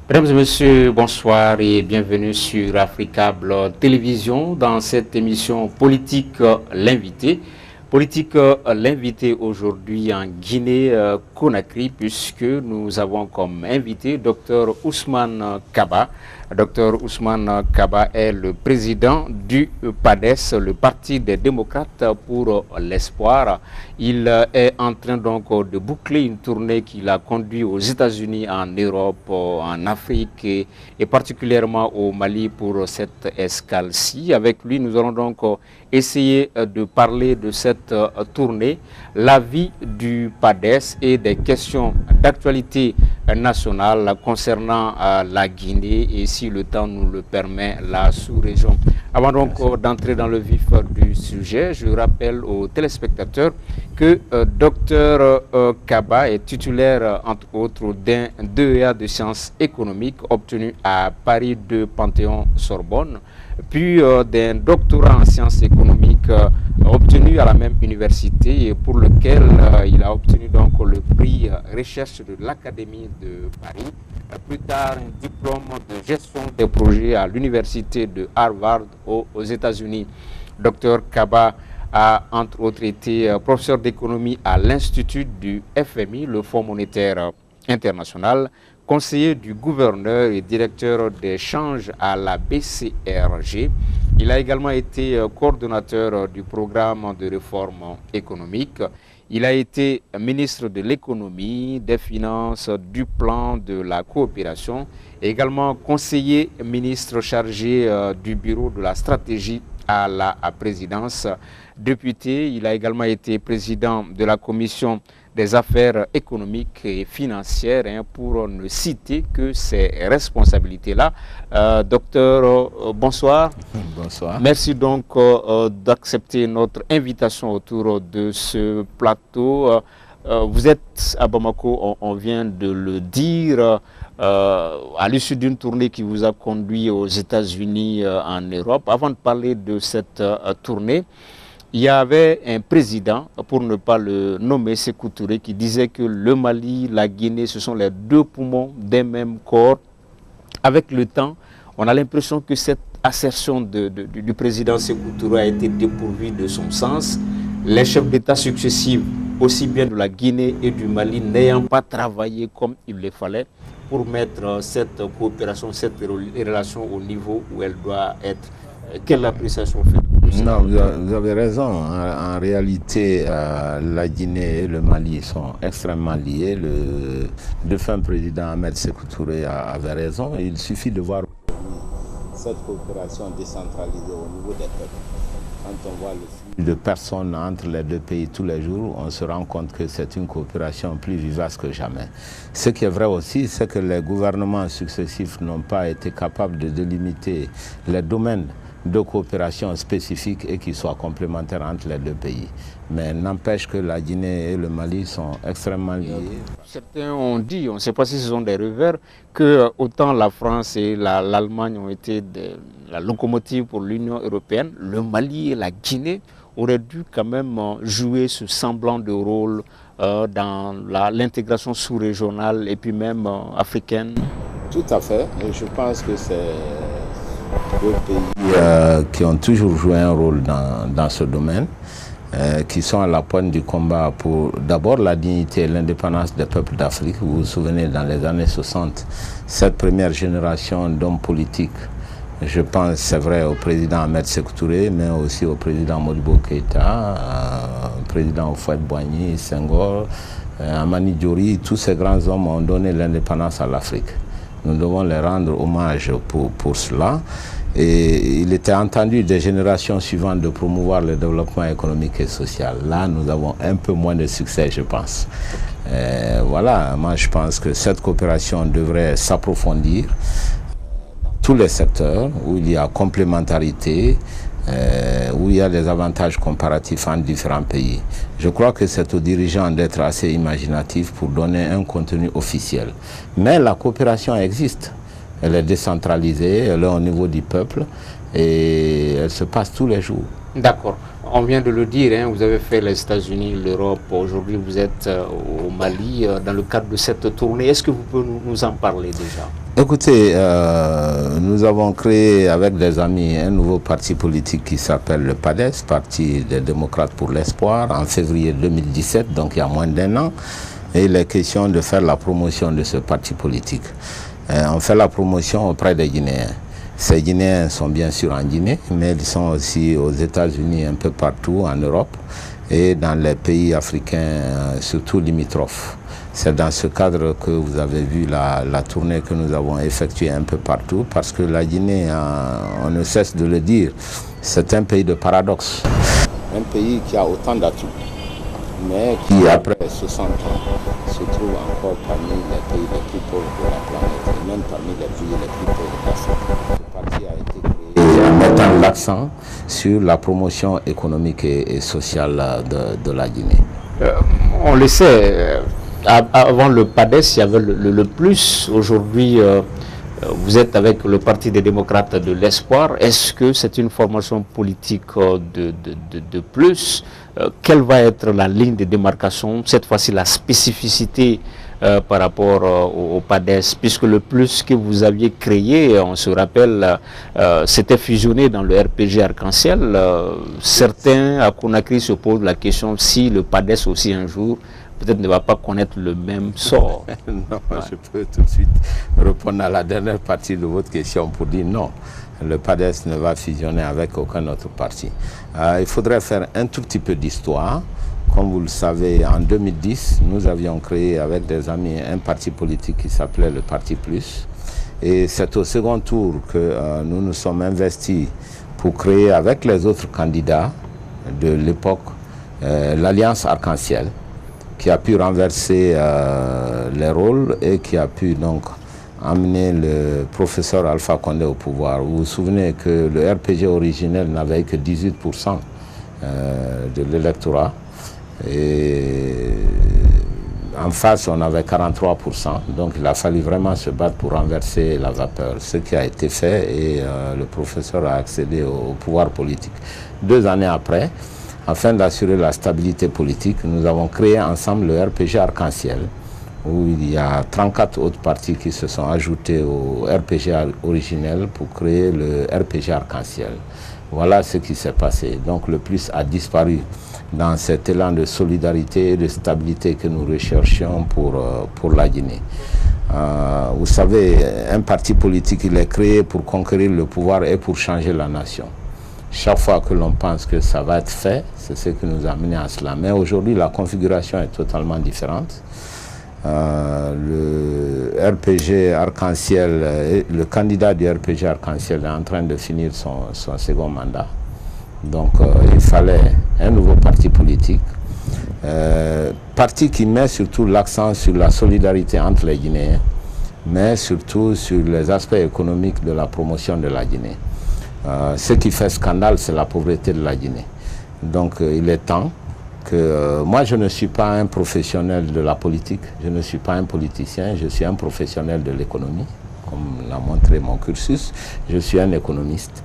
Mesdames et messieurs, bonsoir et bienvenue sur Africable Télévision dans cette émission politique l'invité. Politique l'invité aujourd'hui en Guinée-Conakry puisque nous avons comme invité Dr Ousmane Kaba. Dr Ousmane Kaba est le président du PADES, le Parti des démocrates pour l'espoir. Il est en train donc de boucler une tournée qu'il a conduite aux États-Unis, en Europe, en Afrique et particulièrement au Mali pour cette escale-ci. Avec lui, nous allons donc essayer de parler de cette tournée, la vie du PADES et des questions d'actualité nationale concernant la Guinée et si le temps nous le permet, la sous-région. Avant donc d'entrer dans le vif du sujet, je rappelle aux téléspectateurs que Dr Kaba est titulaire entre autres d'un DEA de sciences économiques obtenu à Paris 2 Panthéon-Sorbonne, puis d'un doctorat en sciences économiques obtenu à la même université et pour lequel il a obtenu donc le prix recherche de l'Académie de Paris. Plus tard, un diplôme de gestion des projets à l'université de Harvard aux États-Unis. Dr Kaba a entre autres été professeur d'économie à l'Institut du FMI, le Fonds monétaire international, conseiller du gouverneur et directeur des changes à la BCRG. Il a également été coordonnateur du programme de réforme économique. Il a été ministre de l'économie, des finances, du plan de la coopération, et également conseiller ministre chargé du bureau de la stratégie à la présidence. Député, il a également été président de la commission des affaires économiques et financières, pour ne citer que ces responsabilités-là. Docteur, bonsoir. Bonsoir. Merci donc d'accepter notre invitation autour de ce plateau. Vous êtes à Bamako, on vient de le dire, à l'issue d'une tournée qui vous a conduit aux États-Unis, en Europe. Avant de parler de cette tournée, il y avait un président, pour ne pas le nommer, Sékou Touré, qui disait que le Mali, la Guinée, ce sont les deux poumons d'un même corps. Avec le temps, on a l'impression que cette assertion du président Sékou Touré a été dépourvue de son sens. Les chefs d'État successifs, aussi bien de la Guinée et du Mali, n'ayant pas travaillé comme il le fallait pour mettre cette coopération, cette relation au niveau où elle doit être. Quelle appréciation faites-vous? Non, vous avez raison. En réalité, la Guinée et le Mali sont extrêmement liés. Le défunt président Ahmed Sékou Touré avait raison. Il suffit de voir cette coopération décentralisée au niveau des peuples. Quand on voit le flux de personnes entre les deux pays tous les jours, on se rend compte que c'est une coopération plus vivace que jamais. Ce qui est vrai aussi, c'est que les gouvernements successifs n'ont pas été capables de délimiter les domaines de coopération spécifiques et qui soient complémentaires entre les deux pays. Mais n'empêche que la Guinée et le Mali sont extrêmement liés. Certains ont dit, on ne sait pas si ce sont des revers, que autant la France et l'Allemagne ont été la locomotive pour l'Union européenne, le Mali et la Guinée auraient dû quand même jouer ce semblant de rôle dans l'intégration sous-régionale et puis même africaine. Tout à fait. Et je pense que c'est deux pays qui ont toujours joué un rôle dans ce domaine, qui sont à la pointe du combat pour d'abord la dignité et l'indépendance des peuples d'Afrique. Vous vous souvenez, dans les années 60, cette première génération d'hommes politiques, je pense, c'est vrai, au président Ahmed Sékou Touré, mais aussi au président Modibo Keïta, au président Houphouët-Boigny, Senghor, Amani Diori, tous ces grands hommes ont donné l'indépendance à l'Afrique. Nous devons les rendre hommage pour cela. Et il était entendu des générations suivantes de promouvoir le développement économique et social. Là, nous avons un peu moins de succès, je pense. Voilà, moi je pense que cette coopération devrait s'approfondir dans tous les secteurs où il y a complémentarité, où il y a des avantages comparatifs entre différents pays. Je crois que c'est aux dirigeants d'être assez imaginatifs pour donner un contenu officiel. Mais la coopération existe. Elle est décentralisée, elle est au niveau du peuple et elle se passe tous les jours. D'accord. On vient de le dire, hein, vous avez fait les États-Unis, l'Europe, aujourd'hui vous êtes au Mali dans le cadre de cette tournée. Est-ce que vous pouvez nous en parler déjà? Écoutez, nous avons créé avec des amis un nouveau parti politique qui s'appelle le PADES, Parti des démocrates pour l'espoir, en février 2017, donc il y a moins d'1 an. Et il est question de faire la promotion de ce parti politique. On fait la promotion auprès des Guinéens. Ces Guinéens sont bien sûr en Guinée, mais ils sont aussi aux États-Unis, un peu partout en Europe et dans les pays africains, surtout limitrophes. C'est dans ce cadre que vous avez vu la tournée que nous avons effectuée un peu partout, parce que la Guinée, on ne cesse de le dire, c'est un pays de paradoxe. Un pays qui a autant d'atouts, mais qui, après 60 ans, se trouve encore parmi les pays les plus pauvres de la planète, et même parmi les pays les plus pauvres d'Afrique. Ce parti a été créé en mettant l'accent sur la promotion économique et sociale de la Guinée. On le sait, avant le PADES, il y avait le plus. Aujourd'hui, vous êtes avec le Parti des démocrates de l'espoir. Est-ce que c'est une formation politique de plus? Quelle va être la ligne de démarcation, cette fois-ci la spécificité par rapport au PADES, puisque le plus que vous aviez créé, on se rappelle, c'était fusionné dans le RPG Arc-en-Ciel. Certains à Conakry se posent la question si le PADES aussi un jour peut-être ne va pas connaître le même sort. Non, ouais. Je peux tout de suite répondre à la dernière partie de votre question pour dire non. Le PADES ne va fusionner avec aucun autre parti. Il faudrait faire un tout petit peu d'histoire. Comme vous le savez, en 2010, nous avions créé avec des amis un parti politique qui s'appelait le Parti Plus. Et c'est au second tour que nous nous sommes investis pour créer avec les autres candidats de l'époque l'Alliance Arc-en-Ciel, qui a pu renverser les rôles et qui a pu donc amener le professeur Alpha Condé au pouvoir. Vous vous souvenez que le RPG originel n'avait que 18% de l'électorat et en face on avait 43%, donc il a fallu vraiment se battre pour renverser la vapeur, ce qui a été fait et le professeur a accédé au pouvoir politique. 2 années après, afin d'assurer la stabilité politique, nous avons créé ensemble le RPG Arc-en-Ciel, où il y a 34 autres partis qui se sont ajoutés au RPG originel pour créer le RPG Arc-en-Ciel. Voilà ce qui s'est passé. Donc le plus a disparu dans cet élan de solidarité et de stabilité que nous recherchions pour la Guinée. Vous savez, un parti politique, il est créé pour conquérir le pouvoir et pour changer la nation. Chaque fois que l'on pense que ça va être fait, c'est ce qui nous a amené à cela. Mais aujourd'hui, la configuration est totalement différente. Le RPG Arc-en-Ciel, le candidat du RPG Arc-en-Ciel est en train de finir son second mandat. Donc il fallait un nouveau parti politique. Parti qui met surtout l'accent sur la solidarité entre les Guinéens, mais surtout sur les aspects économiques de la promotion de la Guinée. Ce qui fait scandale, c'est la pauvreté de la Guinée. Donc il est temps que moi je ne suis pas un professionnel de la politique, je ne suis pas un politicien, je suis un professionnel de l'économie, comme l'a montré mon cursus, je suis un économiste.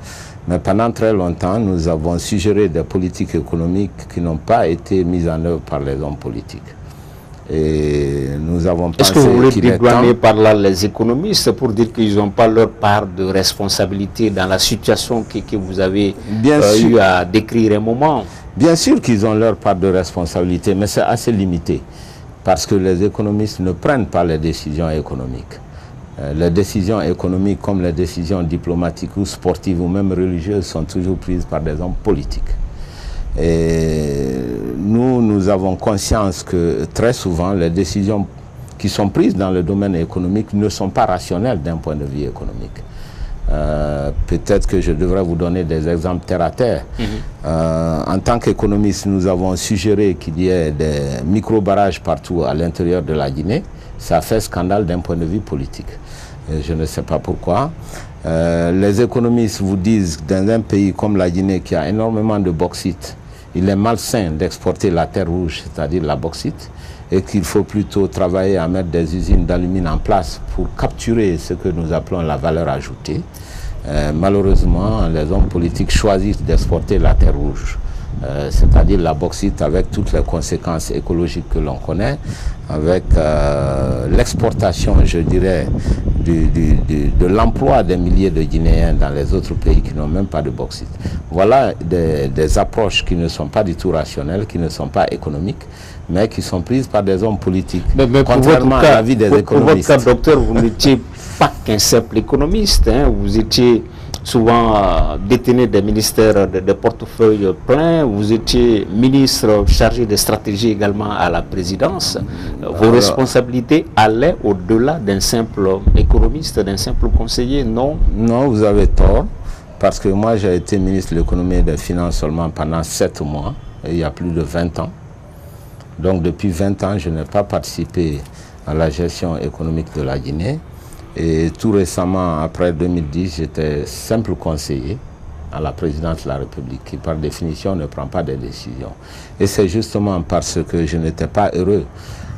Mais pendant très longtemps, nous avons suggéré des politiques économiques qui n'ont pas été mises en œuvre par les hommes politiques. Et nous avons pensé. Est-ce que vous voulez dédouaner par là les économistes pour dire qu'ils n'ont pas leur part de responsabilité dans la situation que vous avez eu à décrire un moment? Bien sûr qu'ils ont leur part de responsabilité, mais c'est assez limité. Parce que les économistes ne prennent pas les décisions économiques. Les décisions économiques comme les décisions diplomatiques ou sportives ou même religieuses sont toujours prises par des hommes politiques. Et nous avons conscience que très souvent les décisions qui sont prises dans le domaine économique ne sont pas rationnelles d'un point de vue économique. Peut-être que je devrais vous donner des exemples terre à terre. En tant qu'économiste, nous avons suggéré qu'il y ait des micro-barrages partout à l'intérieur de la Guinée. Ça fait scandale d'un point de vue politique. Je ne sais pas pourquoi. Les économistes vous disent que dans un pays comme la Guinée qui a énormément de bauxite, il est malsain d'exporter la terre rouge, c'est-à-dire la bauxite, et qu'il faut plutôt travailler à mettre des usines d'alumine en place pour capturer ce que nous appelons la valeur ajoutée. Malheureusement, les hommes politiques choisissent d'exporter la terre rouge, c'est-à-dire la bauxite avec toutes les conséquences écologiques que l'on connaît, avec l'exportation, je dirais, de l'emploi des milliers de Guinéens dans les autres pays qui n'ont même pas de bauxite. Voilà des approches qui ne sont pas du tout rationnelles, qui ne sont pas économiques, mais qui sont prises par des hommes politiques, mais contrairement à l'avis des économistes. Pour votre cas, docteur, vous n'étiez pas qu'un simple économiste, hein, vous étiez souvent détenu des ministères, des portefeuilles pleins, vous étiez ministre chargé de stratégie également à la présidence. Vos responsabilités allaient au-delà d'un simple économiste, d'un simple conseiller, non? Non, vous avez tort, parce que moi j'ai été ministre de l'économie et des finances seulement pendant 7 mois, et il y a plus de 20 ans. Donc depuis 20 ans, je n'ai pas participé à la gestion économique de la Guinée. Et tout récemment, après 2010, j'étais simple conseiller à la présidence de la République, qui par définition ne prend pas de décisions. Et c'est justement parce que je n'étais pas heureux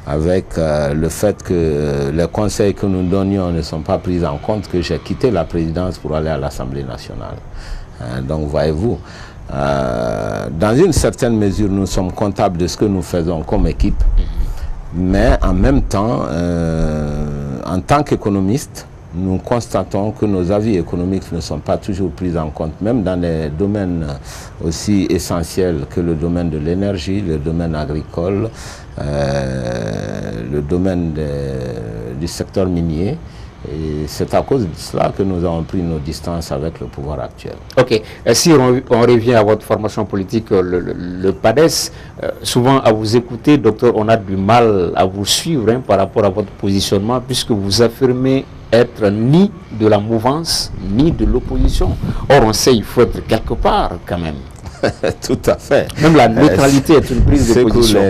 avec le fait que les conseils que nous donnions ne sont pas pris en compte que j'ai quitté la présidence pour aller à l'Assemblée nationale. Donc voyez-vous, dans une certaine mesure, nous sommes comptables de ce que nous faisons comme équipe. Mais en même temps, en tant qu'économistes, nous constatons que nos avis économiques ne sont pas toujours pris en compte, même dans des domaines aussi essentiels que le domaine de l'énergie, le domaine agricole, le domaine du secteur minier. Et c'est à cause de cela que nous avons pris nos distances avec le pouvoir actuel. Ok. Et si on revient à votre formation politique, le PADES, souvent à vous écouter, docteur, on a du mal à vous suivre hein, par rapport à votre positionnement, puisque vous affirmez être ni de la mouvance, ni de l'opposition. Or, on sait qu'il faut être quelque part quand même. Tout à fait. Même la neutralité est une prise de position.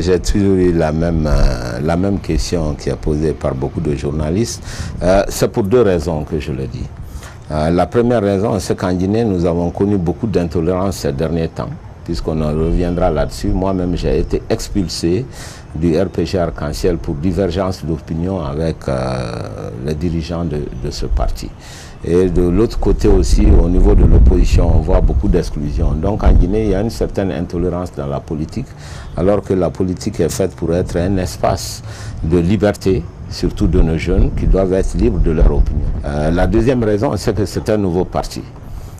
J'ai toujours eu la même question qui est posée par beaucoup de journalistes. C'est pour 2 raisons que je le dis. La première raison, c'est qu'en Guinée, nous avons connu beaucoup d'intolérance ces derniers temps, puisqu'on en reviendra là-dessus. Moi-même, j'ai été expulsé du RPG Arc-en-Ciel pour divergence d'opinion avec les dirigeants de ce parti. Et de l'autre côté aussi, au niveau de l'opposition, on voit beaucoup d'exclusion. Donc en Guinée, il y a une certaine intolérance dans la politique, alors que la politique est faite pour être un espace de liberté, surtout de nos jeunes, qui doivent être libres de leur opinion. La deuxième raison, c'est que c'est un nouveau parti.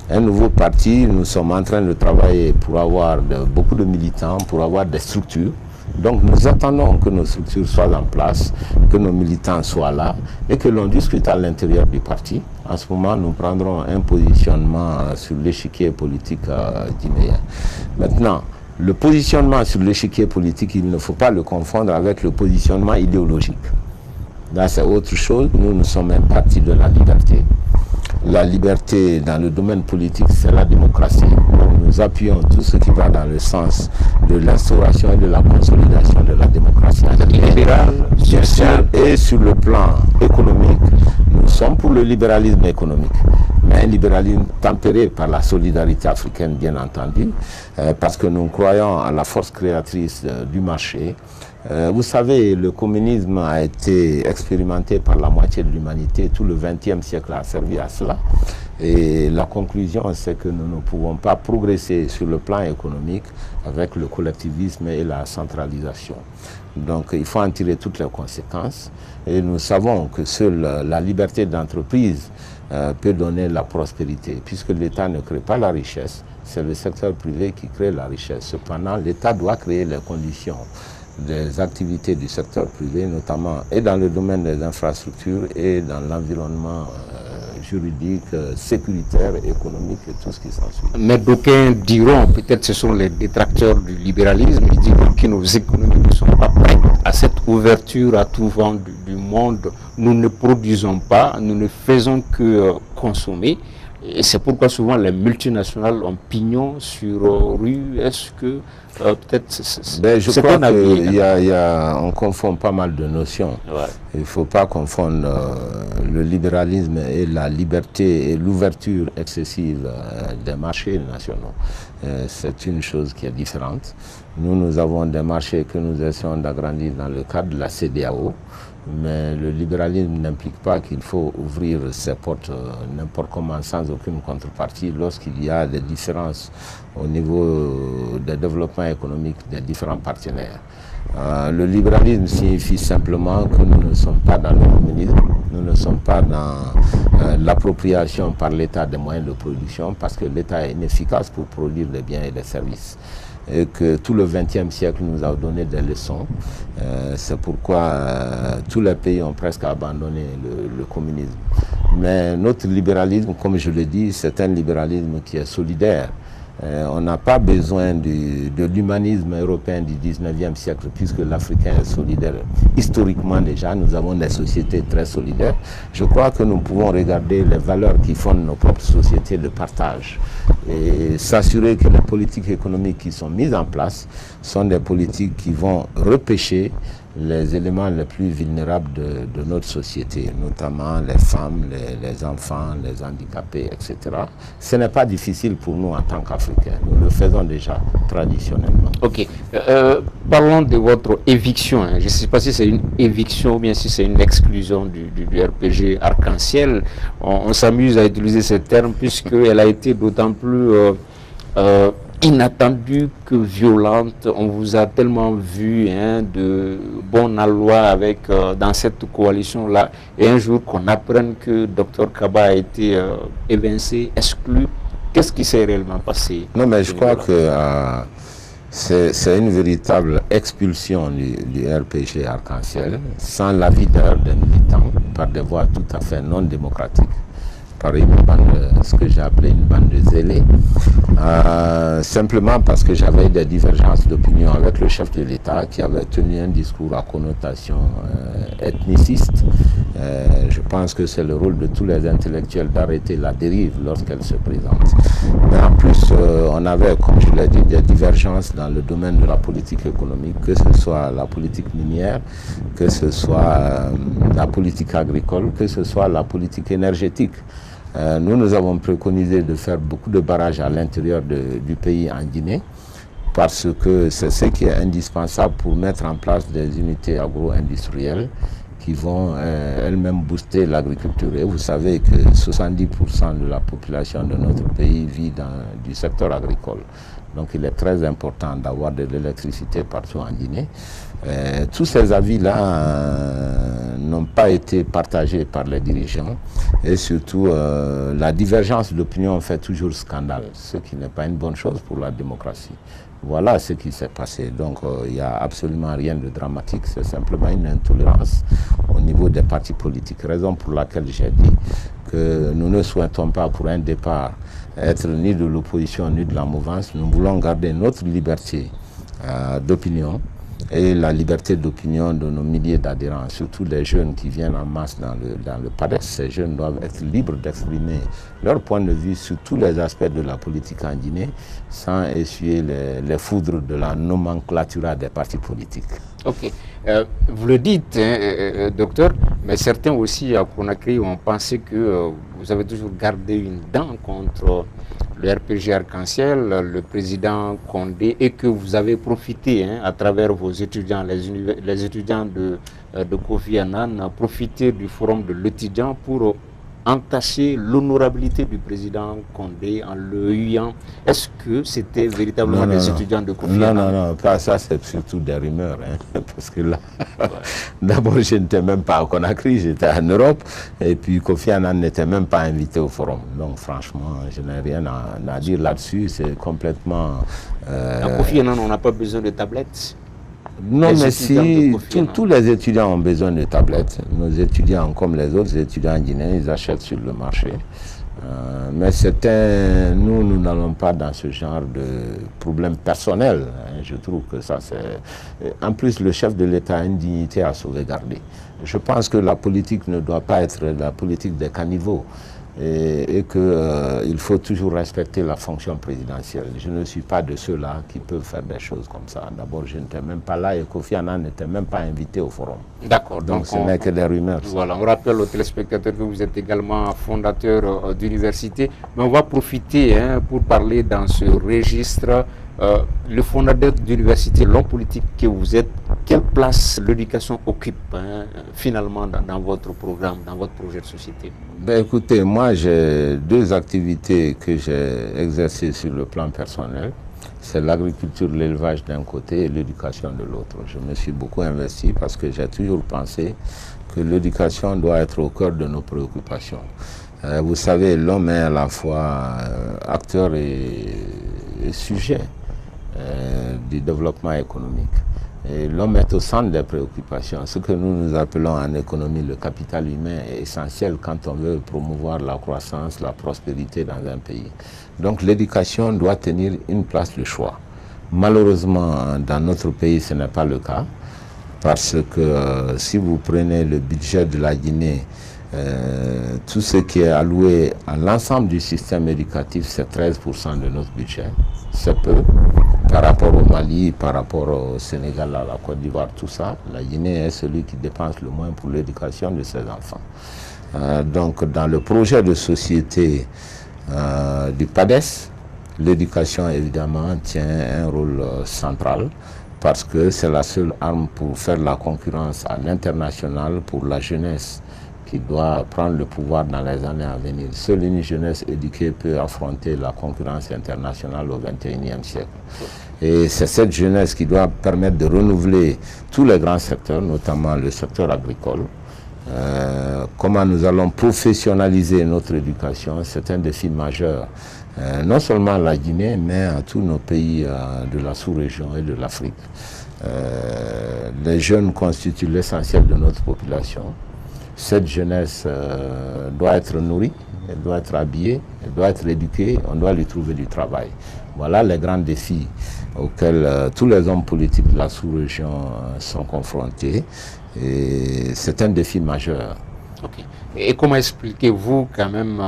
Un nouveau parti, nous sommes en train de travailler pour avoir beaucoup de militants, pour avoir des structures. Donc nous attendons que nos structures soient en place, que nos militants soient là et que l'on discute à l'intérieur du parti. En ce moment, nous prendrons un positionnement sur l'échiquier politique guinéen. Maintenant, le positionnement sur l'échiquier politique, il ne faut pas le confondre avec le positionnement idéologique. Là, c'est autre chose. Nous sommes un parti de la liberté. La liberté dans le domaine politique, c'est la démocratie. Nous appuyons tout ce qui va dans le sens de l'instauration et de la consolidation de la démocratie libérale, bien sûr, et sur le plan économique, nous sommes pour le libéralisme économique, mais un libéralisme tempéré par la solidarité africaine, bien entendu, parce que nous croyons à la force créatrice du marché. Vous savez, le communisme a été expérimenté par la moitié de l'humanité. Tout le XXe siècle a servi à cela. Et la conclusion, c'est que nous ne pouvons pas progresser sur le plan économique avec le collectivisme et la centralisation. Donc, il faut en tirer toutes les conséquences. Et nous savons que seule la liberté d'entreprise peut donner la prospérité, puisque l'État ne crée pas la richesse. C'est le secteur privé qui crée la richesse. Cependant, l'État doit créer les conditions des activités du secteur privé, notamment et dans le domaine des infrastructures et dans l'environnement juridique, sécuritaire, économique et tout ce qui s'ensuit. Mais d'aucuns diront, peut-être ce sont les détracteurs du libéralisme, ils diront que nos économies ne sont pas prêtes à cette ouverture à tout vent du monde. Nous ne produisons pas, nous ne faisons que consommer. Et c'est pourquoi souvent les multinationales ont pignon sur rue. Est-ce que peut-être je crois qu'on confond pas mal de notions. Ouais. Il ne faut pas confondre le libéralisme et la liberté et l'ouverture excessive des marchés nationaux. C'est une chose qui est différente. Nous avons des marchés que nous essayons d'agrandir dans le cadre de la CEDEAO. Mais le libéralisme n'implique pas qu'il faut ouvrir ses portes n'importe comment sans aucune contrepartie lorsqu'il y a des différences au niveau des développements économiques des différents partenaires. Le libéralisme signifie simplement que nous ne sommes pas dans le communisme, nous ne sommes pas dans l'appropriation par l'État des moyens de production, parce que l'État est inefficace pour produire les biens et les services. Et que tout le XXe siècle nous a donné des leçons. C'est pourquoi tous les pays ont presque abandonné le communisme. Mais notre libéralisme, comme je le dis, c'est un libéralisme qui est solidaire. On n'a pas besoin de l'humanisme européen du 19e siècle, puisque l'Africain est solidaire. Historiquement déjà, nous avons des sociétés très solidaires. Je crois que nous pouvons regarder les valeurs qui fondent nos propres sociétés de partage et s'assurer que les politiques économiques qui sont mises en place sont des politiques qui vont repêcher les éléments les plus vulnérables de notre société, notamment les femmes, les enfants, les handicapés, etc. Ce n'est pas difficile pour nous en tant qu'Africains. Nous le faisons déjà traditionnellement. Ok. Parlons de votre éviction. Hein. Je ne sais pas si c'est une éviction ou bien si c'est une exclusion du RPG Arc-en-Ciel. On s'amuse à utiliser ce terme puisqu'elle a été d'autant plus inattendue que violente. On vous a tellement vu de bon aloi avec dans cette coalition-là, et un jour qu'on apprenne que Dr Kaba a été évincé, exclu, qu'est-ce qui s'est réellement passé? Non, mais je crois que c'est une véritable expulsion du RPG Arc-en-Ciel, sans l'avis des militants, par des voies tout à fait non démocratiques, par une bande, ce que j'ai appelé une bande de zélés, simplement parce que j'avais des divergences d'opinion avec le chef de l'État qui avait tenu un discours à connotation ethniciste. Je pense que c'est le rôle de tous les intellectuels d'arrêter la dérive lorsqu'elle se présente. Mais en plus, on avait, comme je l'ai dit, des divergences dans le domaine de la politique économique, que ce soit la politique minière, que ce soit la politique agricole, que ce soit la politique énergétique. Nous avons préconisé de faire beaucoup de barrages à l'intérieur du pays en Guinée, parce que c'est ce qui est indispensable pour mettre en place des unités agro-industrielles qui vont elles-mêmes booster l'agriculture. Et vous savez que 70% de la population de notre pays vit du secteur agricole. Donc il est très important d'avoir de l'électricité partout en Guinée. Tous ces avis-là n'ont pas été partagés par les dirigeants. Et surtout, la divergence d'opinion fait toujours scandale, ce qui n'est pas une bonne chose pour la démocratie. Voilà ce qui s'est passé. Donc il n'y a absolument rien de dramatique, c'est simplement une intolérance au niveau des partis politiques. Raison pour laquelle j'ai dit que nous ne souhaitons pas pour un départ être ni de l'opposition ni de la mouvance. Nous voulons garder notre liberté d'opinion et la liberté d'opinion de nos milliers d'adhérents, surtout les jeunes qui viennent en masse dans le PADES. Ces jeunes doivent être libres d'exprimer leur point de vue sur tous les aspects de la politique en Guinée, sans essuyer les foudres de la nomenclature des partis politiques. Ok. Vous le dites, docteur, mais certains aussi à Conakry ont pensé que vous avez toujours gardé une dent contre le RPG Arc-en-Ciel, le président Condé, et que vous avez profité à travers vos étudiants, les étudiants de Kofi Annan, profiter du forum de l'étudiant pour entacher l'honorabilité du président Condé en le huant. Est-ce que c'était véritablement des étudiants de Kofi Annan? Non, pas ça, c'est surtout des rumeurs. Parce que là, d'abord, je n'étais même pas à Conakry, j'étais en Europe, et puis Kofi Annan n'était même pas invité au forum. Donc, franchement, je n'ai rien à dire là-dessus, c'est complètement... À Kofi Annan, on n'a pas besoin de tablettes. Non, mais si tous les étudiants ont besoin de tablettes, nos étudiants, comme les autres étudiants guinéens, ils achètent sur le marché. Mais nous n'allons pas dans ce genre de problème personnel. Je trouve que ça, c'est... En plus, le chef de l'État a une dignité à sauvegarder. Je pense que la politique ne doit pas être la politique des caniveaux. Et qu'il faut toujours respecter la fonction présidentielle. Je ne suis pas de ceux-là qui peuvent faire des choses comme ça. D'abord, je n'étais même pas là et Kofi Annan n'était même pas invité au forum. D'accord. Donc ce n'est que des rumeurs. Voilà, on rappelle aux téléspectateurs que vous êtes également fondateur d'université. Mais on va profiter pour parler dans ce registre. Le fondateur d'université, l'homme politique que vous êtes, quelle place l'éducation occupe finalement dans votre programme, dans votre projet de société? Ben écoutez, moi j'ai deux activités que j'ai exercées sur le plan personnel. C'est l'agriculture, l'élevage d'un côté et l'éducation de l'autre. Je me suis beaucoup investi parce que j'ai toujours pensé que l'éducation doit être au cœur de nos préoccupations. Vous savez, l'homme est à la fois acteur et sujet du développement économique. Et l'homme est au centre des préoccupations. Ce que nous appelons en économie le capital humain est essentiel quand on veut promouvoir la croissance, la prospérité dans un pays. Donc l'éducation doit tenir une place de choix. Malheureusement, dans notre pays, ce n'est pas le cas. Parce que si vous prenez le budget de la Guinée, tout ce qui est alloué à l'ensemble du système éducatif, c'est 13% de notre budget. C'est peu par rapport au Mali, par rapport au Sénégal, à la Côte d'Ivoire, tout ça. La Guinée est celui qui dépense le moins pour l'éducation de ses enfants. Donc dans le projet de société du PADES, l'éducation évidemment tient un rôle central parce que c'est la seule arme pour faire la concurrence à l'international pour la jeunesse qui doit prendre le pouvoir dans les années à venir. Seule une jeunesse éduquée peut affronter la concurrence internationale au XXIe siècle. Et c'est cette jeunesse qui doit permettre de renouveler tous les grands secteurs, notamment le secteur agricole. Comment nous allons professionnaliser notre éducation, c'est un défi majeur, non seulement à la Guinée, mais à tous nos pays de la sous-région et de l'Afrique. Les jeunes constituent l'essentiel de notre population. Cette jeunesse doit être nourrie, elle doit être habillée, elle doit être éduquée, on doit lui trouver du travail. Voilà les grands défis auxquels tous les hommes politiques de la sous-région sont confrontés. Et c'est un défi majeur. Okay. Et comment expliquez-vous quand même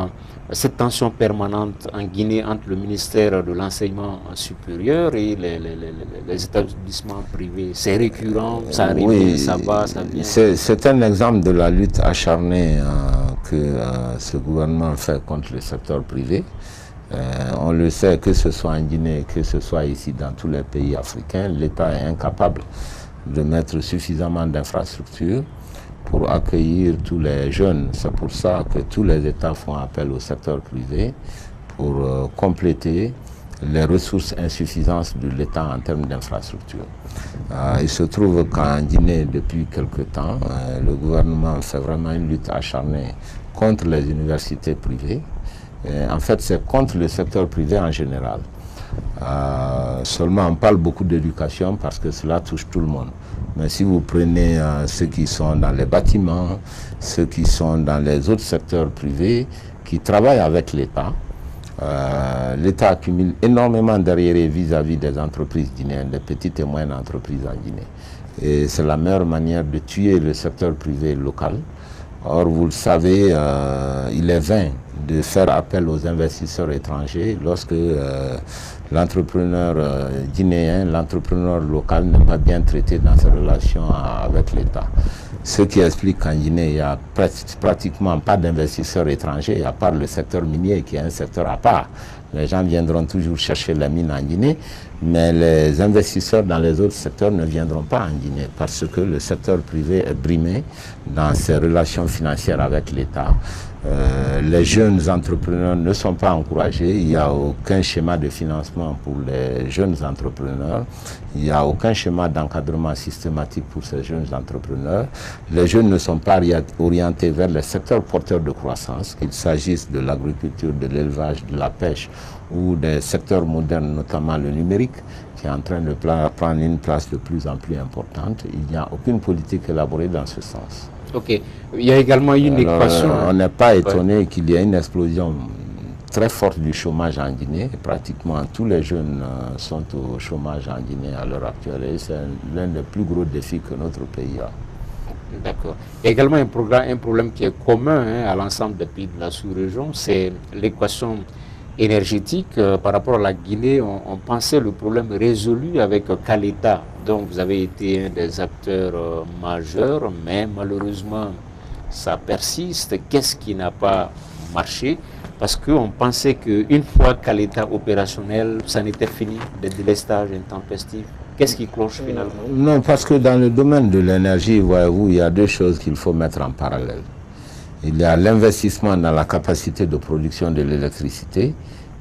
cette tension permanente en Guinée entre le ministère de l'enseignement supérieur et les établissements privés? C'est récurrent, ça arrive, oui, ça va, ça vient. C'est un exemple de la lutte acharnée que ce gouvernement fait contre le secteur privé. On le sait, que ce soit en Guinée, que ce soit ici dans tous les pays africains, l'État est incapable de mettre suffisamment d'infrastructures pour accueillir tous les jeunes. C'est pour ça que tous les États font appel au secteur privé pour compléter les ressources insuffisantes de l'État en termes d'infrastructures. Il se trouve qu'en Guinée, depuis quelque temps, le gouvernement fait vraiment une lutte acharnée contre les universités privées. En fait, c'est contre le secteur privé en général. Seulement, on parle beaucoup d'éducation parce que cela touche tout le monde. Mais si vous prenez ceux qui sont dans les bâtiments, ceux qui sont dans les autres secteurs privés, qui travaillent avec l'État, l'État accumule énormément d'arriérés vis-à-vis des entreprises guinéennes, des petites et moyennes entreprises en Guinée. Et c'est la meilleure manière de tuer le secteur privé local. Or, vous le savez, il est vain de faire appel aux investisseurs étrangers lorsque l'entrepreneur guinéen, l'entrepreneur local n'est pas bien traité dans ses relations avec l'État. Ce qui explique qu'en Guinée, il n'y a pratiquement pas d'investisseurs étrangers, à part le secteur minier qui est un secteur à part. Les gens viendront toujours chercher la mine en Guinée, mais les investisseurs dans les autres secteurs ne viendront pas en Guinée parce que le secteur privé est brimé dans ses relations financières avec l'État. Les jeunes entrepreneurs ne sont pas encouragés, il n'y a aucun schéma de financement pour les jeunes entrepreneurs, il n'y a aucun schéma d'encadrement systématique pour ces jeunes entrepreneurs. Les jeunes ne sont pas orientés vers les secteurs porteurs de croissance, qu'il s'agisse de l'agriculture, de l'élevage, de la pêche ou des secteurs modernes, notamment le numérique, qui est en train de prendre une place de plus en plus importante. Il n'y a aucune politique élaborée dans ce sens. Ok. Il y a également une équation. On n'est pas étonné qu'il y ait une explosion très forte du chômage en Guinée. Pratiquement tous les jeunes sont au chômage en Guinée à l'heure actuelle. Et c'est l'un des plus gros défis que notre pays a. D'accord. Il y a également un problème qui est commun à l'ensemble des pays de la sous-région, c'est l'équation énergétique. Par rapport à la Guinée, on pensait le problème résolu avec Caleta, dont vous avez été un des acteurs majeurs, mais malheureusement, ça persiste. Qu'est-ce qui n'a pas marché? Parce qu'on pensait qu'une fois Caleta opérationnel, ça n'était fini, des délestages intempestifs. Qu'est-ce qui cloche finalement? Non, parce que dans le domaine de l'énergie, voyez-vous, il y a deux choses qu'il faut mettre en parallèle. Il y a l'investissement dans la capacité de production de l'électricité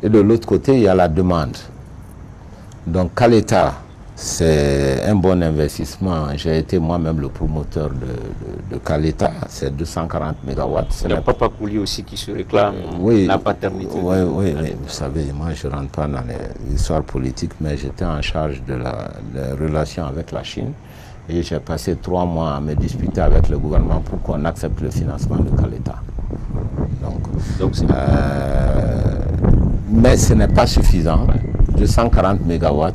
et de l'autre côté, il y a la demande. Donc Caleta, c'est un bon investissement. J'ai été moi-même le promoteur de Caleta, c'est 240 MW. Il y a Papa Kouli aussi qui se réclame la paternité. Oui, vous savez, moi je ne rentre pas dans les histoires politiques, mais j'étais en charge de la relation avec la Chine. Et j'ai passé 3 mois à me disputer avec le gouvernement pour qu'on accepte le financement de Caleta. Mais ce n'est pas suffisant. 240 MW,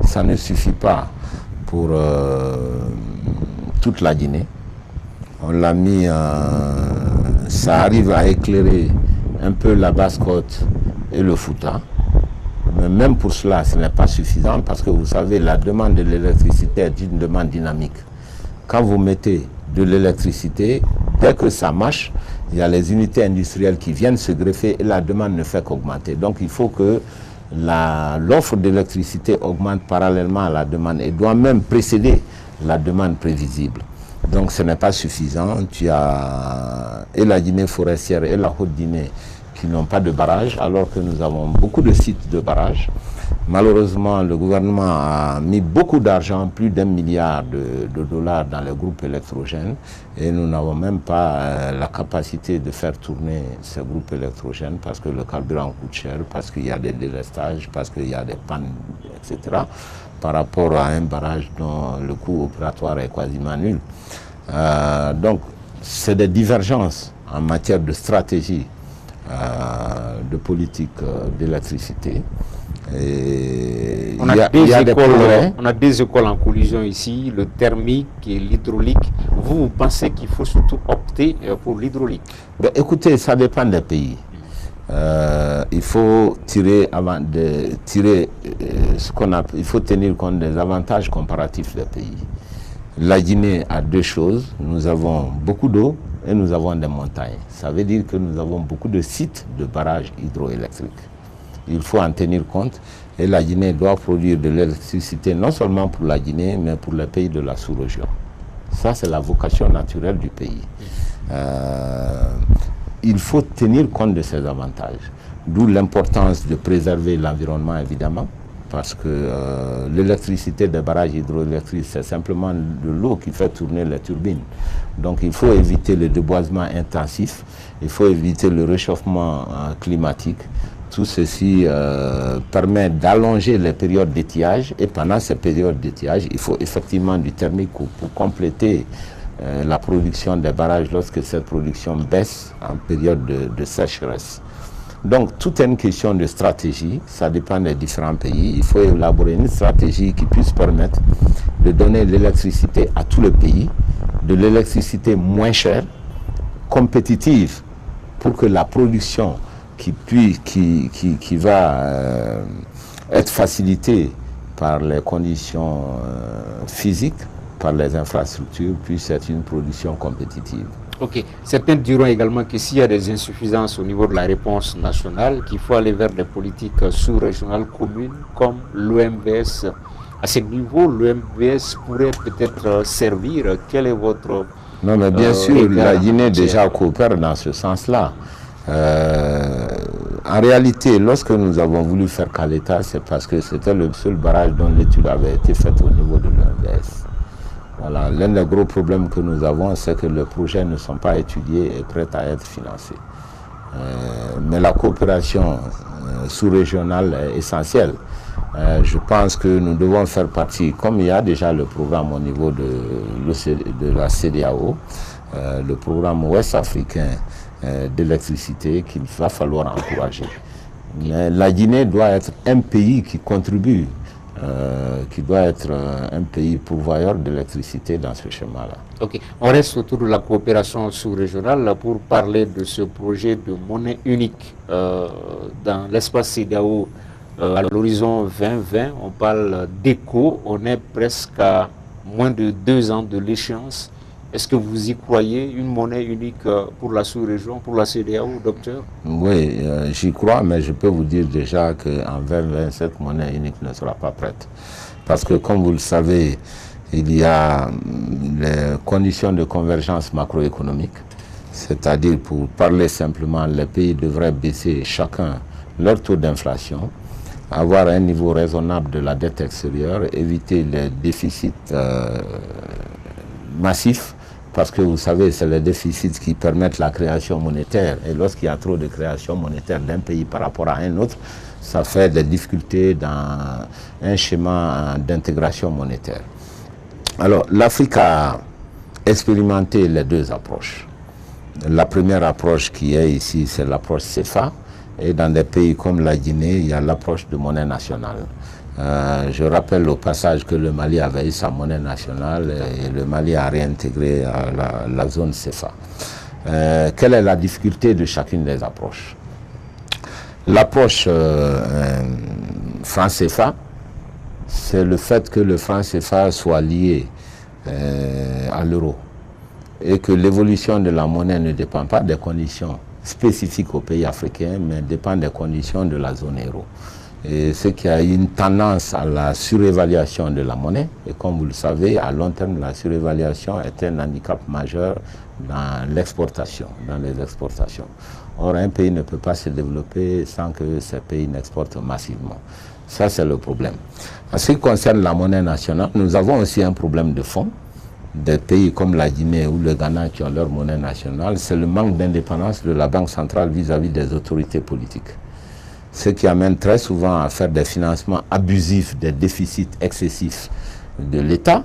ça ne suffit pas pour toute la Guinée. On l'a mis, ça arrive à éclairer un peu la Basse-Côte et le Fouta. Mais même pour cela, ce n'est pas suffisant parce que vous savez, la demande de l'électricité est une demande dynamique. Quand vous mettez de l'électricité, dès que ça marche, il y a les unités industrielles qui viennent se greffer et la demande ne fait qu'augmenter. Donc il faut que l'offre d'électricité augmente parallèlement à la demande et doit même précéder la demande prévisible. Donc ce n'est pas suffisant. Tu as et la Guinée forestière et la Haute-Guinée qui n'ont pas de barrage, alors que nous avons beaucoup de sites de barrage. Malheureusement, le gouvernement a mis beaucoup d'argent, plus d'1 milliard de dollars dans les groupes électrogènes, et nous n'avons même pas la capacité de faire tourner ces groupes électrogènes parce que le carburant coûte cher, parce qu'il y a des délestages, parce qu'il y a des pannes, etc., par rapport à un barrage dont le coût opératoire est quasiment nul. Donc, c'est des divergences en matière de stratégie de politique d'électricité. On a des écoles en collision ici, le thermique et l'hydraulique. Vous pensez qu'il faut surtout opter pour l'hydraulique? Écoutez, ça dépend des pays. Il faut il faut tenir compte des avantages comparatifs des pays. La Guinée a 2 choses. Nous avons beaucoup d'eau et nous avons des montagnes. Ça veut dire que nous avons beaucoup de sites de barrages hydroélectriques. Il faut en tenir compte et la Guinée doit produire de l'électricité non seulement pour la Guinée, mais pour les pays de la sous-région. Ça, c'est la vocation naturelle du pays. Il faut tenir compte de ces avantages. D'où l'importance de préserver l'environnement, évidemment, parce que l'électricité des barrages hydroélectriques, c'est simplement de l'eau qui fait tourner les turbines. Donc il faut éviter le déboisement intensif, il faut éviter le réchauffement climatique. Tout ceci permet d'allonger les périodes d'étiage, et pendant ces périodes d'étiage, il faut effectivement du thermique pour compléter la production des barrages lorsque cette production baisse en période de sécheresse. Donc, tout est une question de stratégie, ça dépend des différents pays. Il faut élaborer une stratégie qui puisse permettre de donner l'électricité à tous les pays, de l'électricité moins chère, compétitive, pour que la production qui va être facilitée par les conditions physiques, par les infrastructures, puisse être une production compétitive. Ok. Certains diront également que s'il y a des insuffisances au niveau de la réponse nationale, qu'il faut aller vers des politiques sous-régionales communes comme l'OMVS. À ce niveau, l'OMVS pourrait peut-être servir. Quel est votre... Non, mais bien sûr, la Guinée déjà coopère dans ce sens-là. En réalité, lorsque nous avons voulu faire Caleta, c'est parce que c'était le seul barrage dont l'étude avait été faite au niveau de l'OMVS. Voilà, l'un des gros problèmes que nous avons, c'est que les projets ne sont pas étudiés et prêts à être financés. Mais la coopération sous-régionale est essentielle. Je pense que nous devons faire partie, comme il y a déjà le programme au niveau de la CEDEAO, le programme ouest-africain d'électricité qu'il va falloir encourager. Mais la Guinée doit être un pays qui contribue, qui doit être un pays pourvoyeur d'électricité dans ce schéma-là. Ok, on reste autour de la coopération sous-régionale pour parler de ce projet de monnaie unique dans l'espace CEDEAO à l'horizon 2020. On parle d'éco, on est presque à moins de 2 ans de l'échéance. Est-ce que vous y croyez, une monnaie unique pour la sous-région, pour la CEDEAO, docteur? Oui, j'y crois, mais je peux vous dire déjà qu'en 2020, cette monnaie unique ne sera pas prête. Parce que, comme vous le savez, il y a les conditions de convergence macroéconomique, c'est-à-dire, pour parler simplement, les pays devraient baisser chacun leur taux d'inflation. avoir un niveau raisonnable de la dette extérieure, éviter les déficits massifs, parce que vous savez, c'est les déficits qui permettent la création monétaire. Et lorsqu'il y a trop de création monétaire d'un pays par rapport à un autre, ça fait des difficultés dans un schéma d'intégration monétaire. Alors, l'Afrique a expérimenté les deux approches. La première approche qui est ici, c'est l'approche CFA. Et dans des pays comme la Guinée, il y a l'approche de monnaie nationale. Je rappelle au passage que le Mali avait eu sa monnaie nationale et le Mali a réintégré la zone CFA. Quelle est la difficulté de chacune des approches? L'approche franc CFA, c'est le fait que le franc CFA soit lié à l'euro et que l'évolution de la monnaie ne dépend pas des conditions spécifiques aux pays africains, mais dépend des conditions de la zone euro. Et ce qui a une tendance à la surévaluation de la monnaie, et comme vous le savez, à long terme, la surévaluation est un handicap majeur dans l'exportation, dans les exportations. Or, un pays ne peut pas se développer sans que ces pays n'exportent massivement. Ça, c'est le problème. En ce qui concerne la monnaie nationale, nous avons aussi un problème de fond. Des pays comme la Guinée ou le Ghana qui ont leur monnaie nationale, c'est le manque d'indépendance de la Banque centrale vis-à-vis des autorités politiques. Ce qui amène très souvent à faire des financements abusifs, des déficits excessifs de l'État,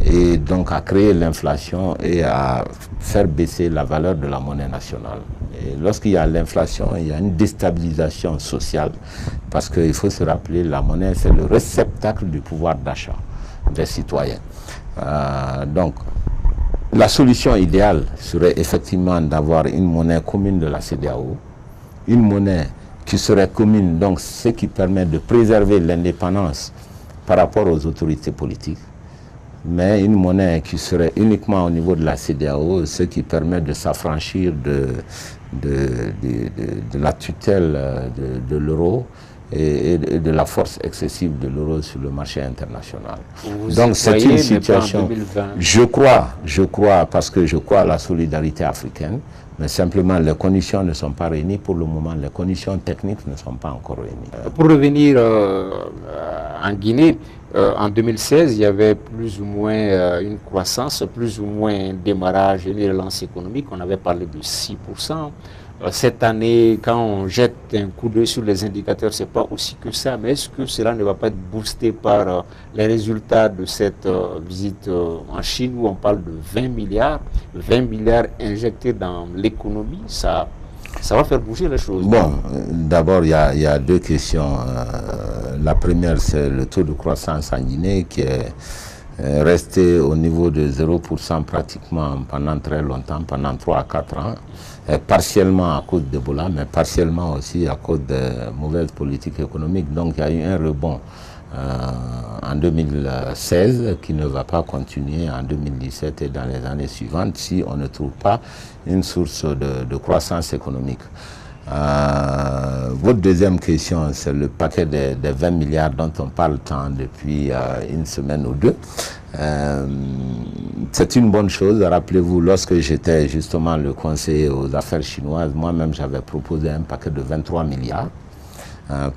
et donc à créer l'inflation et à faire baisser la valeur de la monnaie nationale. Et lorsqu'il y a l'inflation, il y a une déstabilisation sociale, parce qu'il faut se rappeler, la monnaie, c'est le réceptacle du pouvoir d'achat des citoyens. Donc, la solution idéale serait effectivement d'avoir une monnaie commune de la CEDEAO, une monnaie qui serait commune, donc ce qui permet de préserver l'indépendance par rapport aux autorités politiques, mais une monnaie qui serait uniquement au niveau de la CEDEAO, ce qui permet de s'affranchir de la tutelle de l'euro et de la force excessive de l'euro sur le marché international. Donc c'est une situation, je crois, parce que je crois à la solidarité africaine, mais simplement les conditions ne sont pas réunies pour le moment, les conditions techniques ne sont pas encore réunies. Pour revenir en Guinée, en 2016, il y avait plus ou moins une croissance, plus ou moins un démarrage, une relance économique, on avait parlé de 6%. Cette année, quand on jette un coup d'œil sur les indicateurs, ce n'est pas aussi que ça, mais est-ce que cela ne va pas être boosté par les résultats de cette visite en Chine où on parle de 20 milliards injectés dans l'économie, ça va faire bouger les choses. Bon, d'abord, il y a deux questions. La première, c'est le taux de croissance en Guinée qui est resté au niveau de 0% pratiquement pendant très longtemps, pendant 3 à 4 ans. Partiellement à cause d'Ebola, mais partiellement aussi à cause de mauvaises politiques économiques. Donc il y a eu un rebond en 2016 qui ne va pas continuer en 2017 et dans les années suivantes si on ne trouve pas une source de croissance économique. Votre deuxième question, c'est le paquet des 20 milliards dont on parle tant depuis une semaine ou deux. C'est une bonne chose. Rappelez-vous, lorsque j'étais justement le conseiller aux affaires chinoises, moi-même j'avais proposé un paquet de 23 milliards.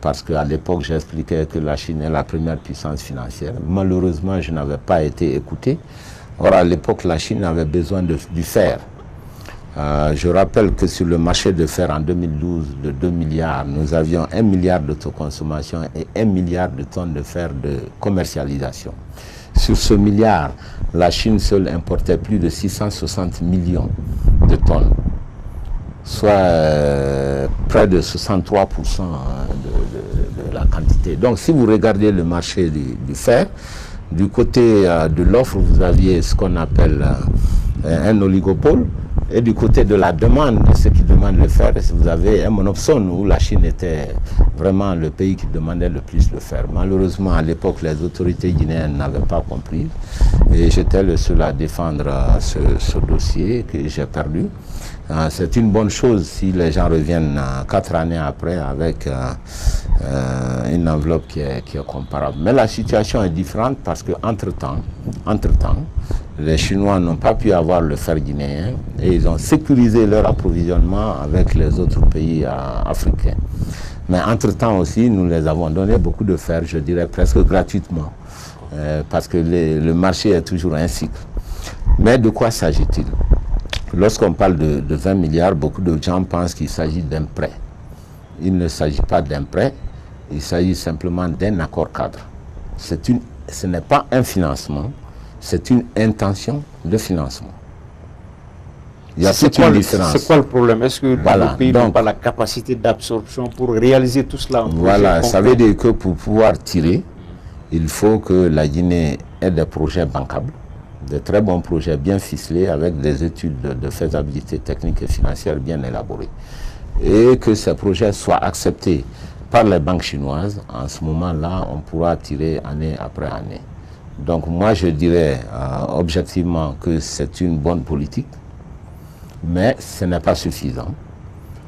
Parce qu'à l'époque j'expliquais que la Chine est la première puissance financière. Malheureusement, je n'avais pas été écouté. Or, à l'époque, la Chine avait besoin du fer. Je rappelle que sur le marché de fer en 2012 de 2 milliards, nous avions 1 milliard d'autoconsommation et 1 milliard de tonnes de fer de commercialisation. Sur ce milliard, la Chine seule importait plus de 660 millions de tonnes, soit près de 63% de la quantité. Donc si vous regardez le marché du fer, du côté de l'offre, vous aviez ce qu'on appelle un oligopole, et du côté de la demande, ceux qui demandent le fer, vous avez un monopsone où la Chine était vraiment le pays qui demandait le plus le fer. Malheureusement, à l'époque, les autorités guinéennes n'avaient pas compris et j'étais le seul à défendre ce dossier que j'ai perdu. C'est une bonne chose si les gens reviennent 4 années après avec une enveloppe qui est comparable. Mais la situation est différente parce que entre-temps, les Chinois n'ont pas pu avoir le fer guinéen et ils ont sécurisé leur approvisionnement avec les autres pays africains. Mais entre-temps aussi, nous les avons donné beaucoup de fer, je dirais presque gratuitement, parce que le marché est toujours un cycle. Mais de quoi s'agit-il? Lorsqu'on parle de 20 milliards, beaucoup de gens pensent qu'il s'agit d'un prêt. Il ne s'agit pas d'un prêt, il s'agit simplement d'un accord cadre. Ce n'est pas un financement, c'est une intention de financement. Il y a toute une différence. C'est quoi le problème? Est-ce que le pays n'a pas la capacité d'absorption pour réaliser tout cela en Voilà, ça veut dire que pour pouvoir tirer, il faut que la Guinée ait des projets bancables, de très bons projets bien ficelés avec des études de faisabilité technique et financière bien élaborées. Et que ces projets soient acceptés par les banques chinoises. En ce moment-là, on pourra tirer année après année. Donc moi, je dirais objectivement que c'est une bonne politique. Mais ce n'est pas suffisant.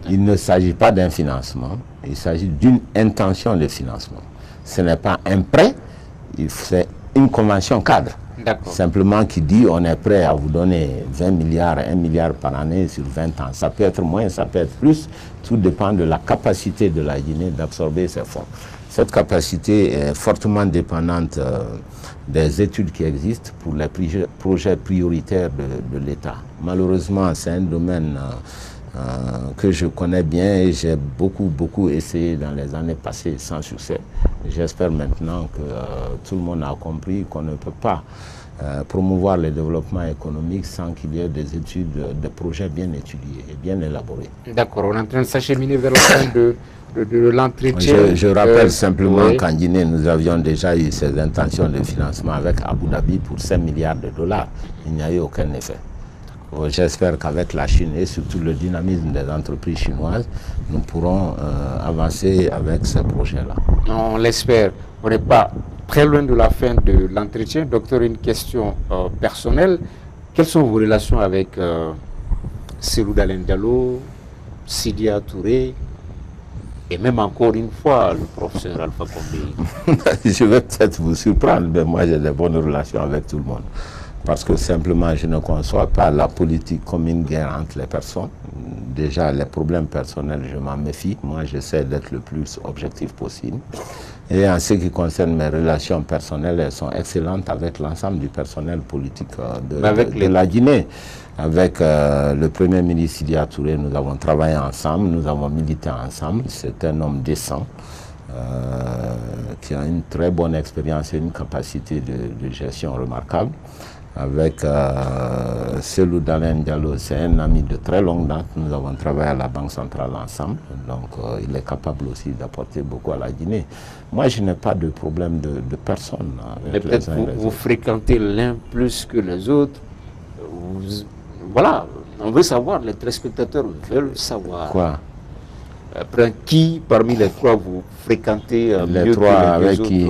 Il ne s'agit pas d'un financement, il s'agit d'une intention de financement. Ce n'est pas un prêt, c'est une convention cadre. Simplement qui dit on est prêt à vous donner 20 milliards, 1 milliard par année sur 20 ans. Ça peut être moins, ça peut être plus, tout dépend de la capacité de la Guinée d'absorber ces fonds. Cette capacité est fortement dépendante des études qui existent pour les projets prioritaires de l'État. Malheureusement, c'est un domaine que je connais bien et j'ai beaucoup essayé dans les années passées sans succès. J'espère maintenant que tout le monde a compris qu'on ne peut pas promouvoir le développement économique sans qu'il y ait des études, des projets bien étudiés et bien élaborés. D'accord, on est en train de s'acheminer vers la fin de l'entretien. Je rappelle simplement qu'en Guinée, nous avions déjà eu ces intentions de financement avec Abu Dhabi pour 5 milliards de dollars. Il n'y a eu aucun effet. J'espère qu'avec la Chine et surtout le dynamisme des entreprises chinoises, nous pourrons avancer avec ces projets-là. On l'espère. On n'est pas très loin de la fin de l'entretien. Docteur, une question personnelle. Quelles sont vos relations avec Cellou Dalein Diallo, Sidya Touré et même encore une fois le professeur Alpha Condé? Je vais peut-être vous surprendre, mais moi j'ai de bonnes relations avec tout le monde. Parce que simplement, je ne conçois pas la politique comme une guerre entre les personnes. Déjà, les problèmes personnels, je m'en méfie. Moi, j'essaie d'être le plus objectif possible. Et en ce qui concerne mes relations personnelles, elles sont excellentes avec l'ensemble du personnel politique de la Guinée. Avec le Premier ministre Sidya Touré, nous avons travaillé ensemble, nous avons milité ensemble. C'est un homme décent. Qui a une très bonne expérience et une capacité de gestion remarquable. Avec Cellou Dalein Diallo, c'est un ami de très longue date. Nous avons travaillé à la Banque centrale ensemble, donc il est capable aussi d'apporter beaucoup à la Guinée. Moi, je n'ai pas de problème de personne. Mais peut-être vous fréquentez l'un plus que les autres. Voilà, on veut savoir, les téléspectateurs veulent savoir. Quoi? Après, qui parmi les trois vous fréquentez les trois avec autres, qui?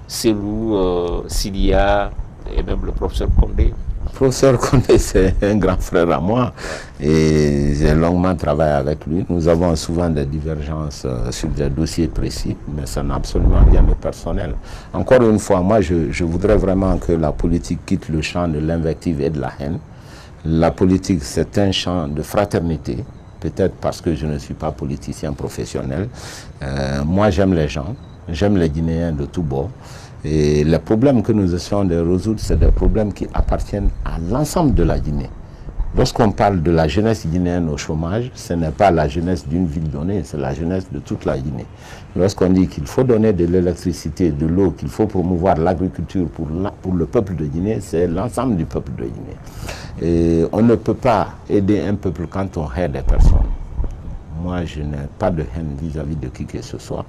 Cellou, Sidya et même le professeur Condé. Le professeur Condé, c'est un grand frère à moi et j'ai longuement travaillé avec lui. Nous avons souvent des divergences sur des dossiers précis, mais ça n'a absolument rien de personnel. Encore une fois, moi je voudrais vraiment que la politique quitte le champ de l'invective et de la haine. La politique, c'est un champ de fraternité. Peut-être parce que je ne suis pas politicien professionnel. Moi, j'aime les gens, j'aime les Guinéens de tous bords. Et les problèmes que nous essayons de résoudre, c'est des problèmes qui appartiennent à l'ensemble de la Guinée. Lorsqu'on parle de la jeunesse guinéenne au chômage, ce n'est pas la jeunesse d'une ville donnée, c'est la jeunesse de toute la Guinée. Lorsqu'on dit qu'il faut donner de l'électricité, de l'eau, qu'il faut promouvoir l'agriculture pour le peuple de Guinée, c'est l'ensemble du peuple de Guinée. Et on ne peut pas aider un peuple quand on hait des personnes. Moi, je n'ai pas de haine vis-à-vis de qui que ce soit.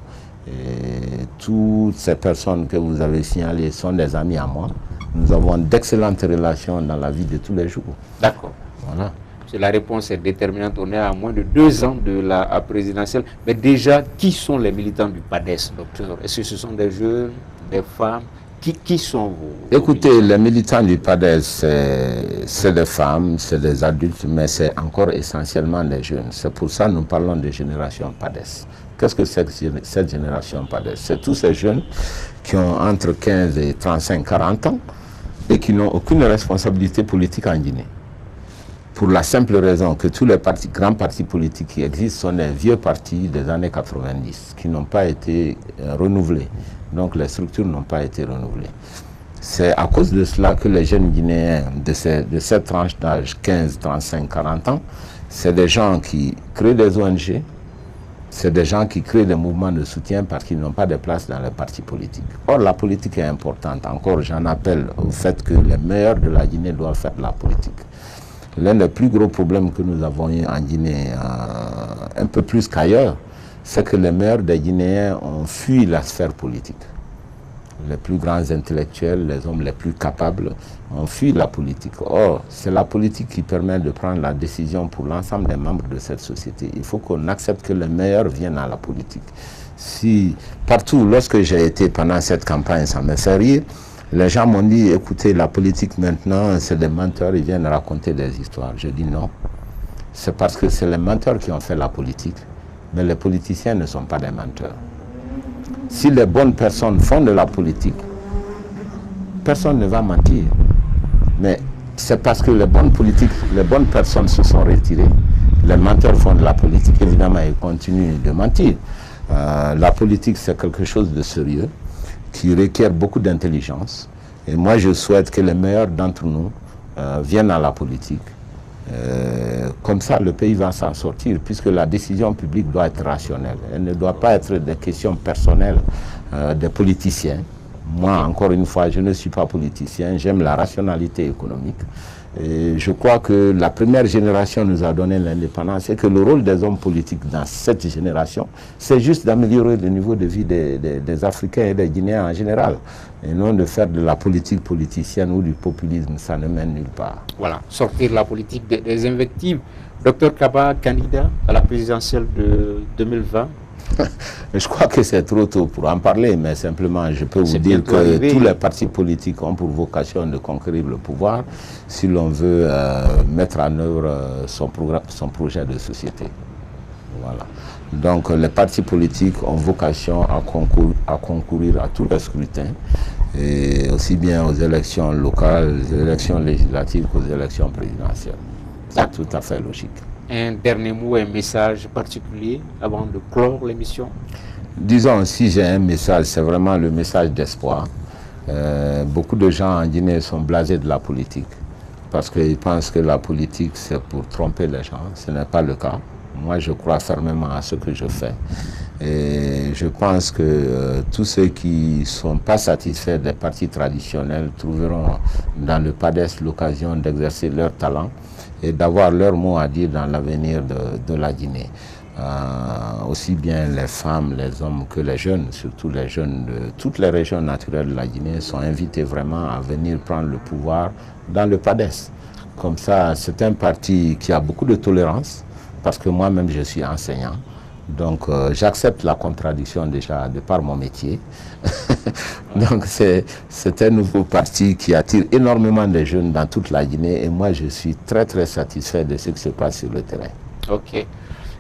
Et toutes ces personnes que vous avez signalées sont des amis à moi. Nous avons d'excellentes relations dans la vie de tous les jours. D'accord. Voilà. La réponse est déterminante. On est à moins de 2 ans de la présidentielle. Mais déjà, qui sont les militants du PADES, docteur? Est-ce que ce sont des jeunes, des femmes? Qui sont vous? Écoutez, les militants du PADES, c'est des femmes, c'est des adultes, mais c'est encore essentiellement des jeunes. C'est pour ça que nous parlons de génération PADES. Qu'est-ce que c'est que cette génération PADES? C'est tous ces jeunes qui ont entre 15 et 35, 40 ans et qui n'ont aucune responsabilité politique en Guinée. pour la simple raison que tous les grands partis politiques qui existent sont des vieux partis des années 90 qui n'ont pas été renouvelés. Donc les structures n'ont pas été renouvelées. C'est à cause de cela que les jeunes Guinéens de cette tranche d'âge 15, 35, 40 ans, c'est des gens qui créent des ONG, c'est des gens qui créent des mouvements de soutien parce qu'ils n'ont pas de place dans les partis politiques. Or, la politique est importante. Encore, j'en appelle au fait que les meilleurs de la Guinée doivent faire de la politique. L'un des plus gros problèmes que nous avons eu en Guinée, un peu plus qu'ailleurs, c'est que les meilleurs des Guinéens ont fui la sphère politique. Les plus grands intellectuels, les hommes les plus capables ont fui la politique. Or, c'est la politique qui permet de prendre la décision pour l'ensemble des membres de cette société. Il faut qu'on accepte que les meilleurs viennent à la politique. Si partout, lorsque j'ai été pendant cette campagne, ça me fait rire, les gens m'ont dit, écoutez, la politique maintenant, c'est des menteurs, ils viennent raconter des histoires. Je dis non. C'est parce que c'est les menteurs qui ont fait la politique, mais les politiciens ne sont pas des menteurs. Si les bonnes personnes font de la politique, personne ne va mentir. Mais c'est parce que les bonnes personnes se sont retirées. Les menteurs font de la politique, évidemment, ils continuent de mentir. La politique, c'est quelque chose de sérieux, qui requiert beaucoup d'intelligence. Et moi, je souhaite que les meilleurs d'entre nous viennent à la politique. Comme ça, le pays va s'en sortir, puisque la décision publique doit être rationnelle. Elle ne doit pas être des questions personnelles des politiciens. Moi, encore une fois, je ne suis pas politicien, j'aime la rationalité économique. Et je crois que la première génération nous a donné l'indépendance et que le rôle des hommes politiques dans cette génération, c'est juste d'améliorer le niveau de vie des Africains et des Guinéens en général. Et non de faire de la politique politicienne ou du populisme, ça ne mène nulle part. Voilà, sortir la politique des invectives. Docteur Kaba, candidat à la présidentielle de 2020. Je crois que c'est trop tôt pour en parler, mais simplement je peux vous dire que tous les partis politiques ont pour vocation de conquérir le pouvoir si l'on veut mettre en œuvre son projet de société. Voilà. Donc les partis politiques ont vocation à concourir à tous les scrutins, et aussi bien aux élections locales, aux élections législatives qu'aux élections présidentielles. C'est tout à fait logique. Un dernier mot, un message particulier avant de clore l'émission? Disons, si j'ai un message, c'est vraiment le message d'espoir. Beaucoup de gens en Guinée sont blasés de la politique parce qu'ils pensent que la politique, c'est pour tromper les gens. Ce n'est pas le cas. Moi, je crois fermement à ce que je fais. Et je pense que tous ceux qui ne sont pas satisfaits des partis traditionnels trouveront dans le PADES l'occasion d'exercer leur talent et d'avoir leur mot à dire dans l'avenir de la Guinée. Aussi bien les femmes, les hommes que les jeunes, surtout les jeunes de toutes les régions naturelles de la Guinée sont invités vraiment à venir prendre le pouvoir dans le PADES. Comme ça, c'est un parti qui a beaucoup de tolérance, parce que moi-même je suis enseignant. Donc j'accepte la contradiction déjà de par mon métier. Donc c'est un nouveau parti qui attire énormément de jeunes dans toute la Guinée et moi je suis très très satisfait de ce qui se passe sur le terrain. Ok.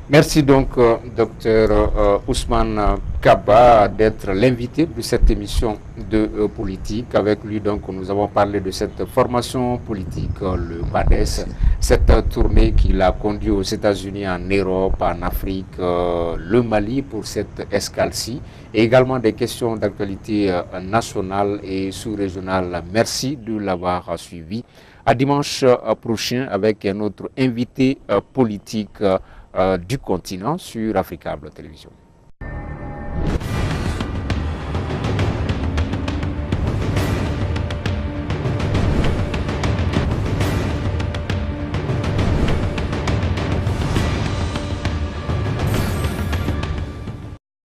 Merci donc, docteur Ousmane Kaba, d'être l'invité de cette émission de politique. Avec lui, donc, nous avons parlé de cette formation politique, le PADES, cette tournée qu'il a conduit aux États-Unis, en Europe, en Afrique, le Mali pour cette escale-ci, et également des questions d'actualité nationale et sous-régionale. Merci de l'avoir suivi. À dimanche prochain avec un autre invité politique du continent sur Africa Blog Télévision.